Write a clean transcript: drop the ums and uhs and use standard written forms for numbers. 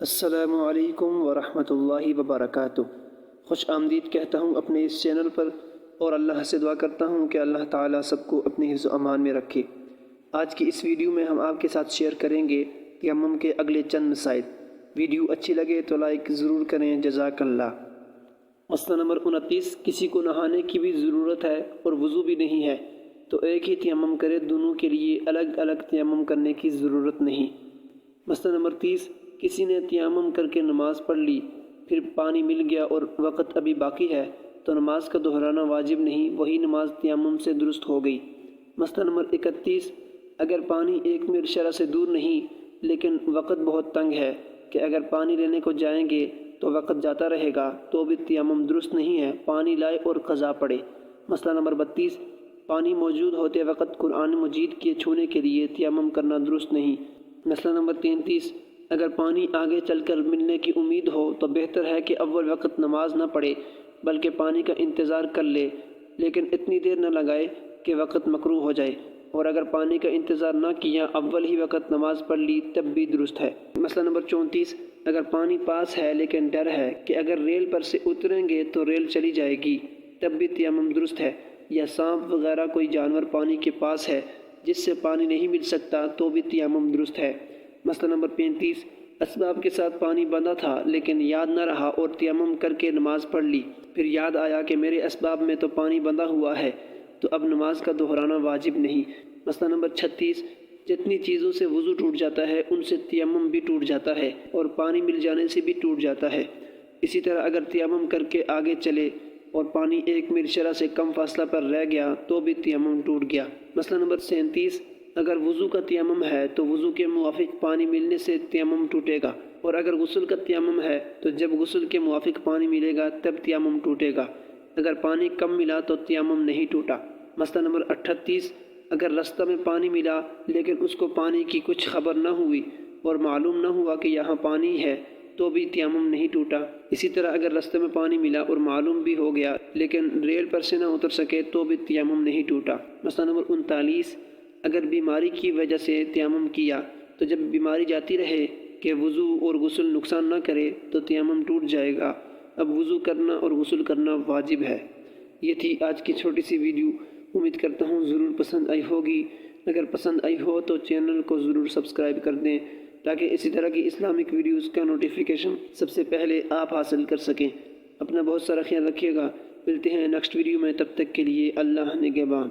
السلام علیکم ورحمۃ اللہ وبرکاتہ۔ خوش آمدید کہتا ہوں اپنے اس چینل پر، اور اللہ سے دعا کرتا ہوں کہ اللہ تعالیٰ سب کو اپنے حفظ و امان میں رکھے۔ آج کی اس ویڈیو میں ہم آپ کے ساتھ شیئر کریں گے تیمم کے اگلے چند مسائل۔ ویڈیو اچھی لگے تو لائک ضرور کریں، جزاک اللہ۔ مسئلہ نمبر 29، کسی کو نہانے کی بھی ضرورت ہے اور وضو بھی نہیں ہے تو ایک ہی تیمم کرے، دونوں کے لیے الگ الگ تیمم کرنے کی ضرورت نہیں۔ مسئلہ نمبر 30، کسی نے تیمم کر کے نماز پڑھ لی، پھر پانی مل گیا اور وقت ابھی باقی ہے تو نماز کا دہرانا واجب نہیں، وہی نماز تیمم سے درست ہو گئی۔ مسئلہ نمبر 31، اگر پانی 1 میل شرع سے دور نہیں لیکن وقت بہت تنگ ہے کہ اگر پانی لینے کو جائیں گے تو وقت جاتا رہے گا تو بھی تیمم درست نہیں ہے، پانی لائے اور قضا پڑے۔ مسئلہ نمبر 32، پانی موجود ہوتے وقت قرآن مجید کے چھونے کے لیے تیمم کرنا درست نہیں۔ مسئلہ نمبر 33، اگر پانی آگے چل کر ملنے کی امید ہو تو بہتر ہے کہ اول وقت نماز نہ پڑھے بلکہ پانی کا انتظار کر لے، لیکن اتنی دیر نہ لگائے کہ وقت مکروہ ہو جائے، اور اگر پانی کا انتظار نہ کیا اول ہی وقت نماز پڑھ لی تب بھی درست ہے۔ مسئلہ نمبر 34، اگر پانی پاس ہے لیکن ڈر ہے کہ اگر ریل پر سے اتریں گے تو ریل چلی جائے گی تب بھی تیمم درست ہے، یا سانپ وغیرہ کوئی جانور پانی کے پاس ہے جس سے پانی نہیں مل سکتا تو بھی تیمم درست ہے۔ مسئلہ نمبر 35، اسباب کے ساتھ پانی بندھا تھا لیکن یاد نہ رہا اور تیمم کر کے نماز پڑھ لی، پھر یاد آیا کہ میرے اسباب میں تو پانی بندھا ہوا ہے تو اب نماز کا دہرانا واجب نہیں۔ مسئلہ نمبر 36، جتنی چیزوں سے وضو ٹوٹ جاتا ہے ان سے تیمم بھی ٹوٹ جاتا ہے اور پانی مل جانے سے بھی ٹوٹ جاتا ہے۔ اسی طرح اگر تیمم کر کے آگے چلے اور پانی 1 میل شرع سے کم فاصلہ پر رہ گیا تو بھی تیمم ٹوٹ گیا۔ مسئلہ نمبر 37، اگر وضو کا تیمم ہے تو وضو کے موافق پانی ملنے سے تیمم ٹوٹے گا، اور اگر غسل کا تیمم ہے تو جب غسل کے موافق پانی ملے گا تب تیمم ٹوٹے گا، اگر پانی کم ملا تو تیمم نہیں ٹوٹا۔ مسئلہ نمبر 38، اگر رستہ میں پانی ملا لیکن اس کو پانی کی کچھ خبر نہ ہوئی اور معلوم نہ ہوا کہ یہاں پانی ہے تو بھی تیمم نہیں ٹوٹا۔ اسی طرح اگر راستے میں پانی ملا اور معلوم بھی ہو گیا لیکن ریل پر سے نہ اتر سکے تو بھی تیمم نہیں ٹوٹا۔ مسئلہ نمبر 39، اگر بیماری کی وجہ سے تیمم کیا تو جب بیماری جاتی رہے کہ وضو اور غسل نقصان نہ کرے تو تیمم ٹوٹ جائے گا، اب وضو کرنا اور غسل کرنا واجب ہے۔ یہ تھی آج کی چھوٹی سی ویڈیو، امید کرتا ہوں ضرور پسند آئی ہوگی۔ اگر پسند آئی ہو تو چینل کو ضرور سبسکرائب کر دیں تاکہ اسی طرح کی اسلامک ویڈیوز کا نوٹیفیکیشن سب سے پہلے آپ حاصل کر سکیں۔ اپنا بہت سارا خیال رکھیے گا، ملتے ہیں نیکسٹ ویڈیو میں، تب تک کے لیے اللہ نگہبان۔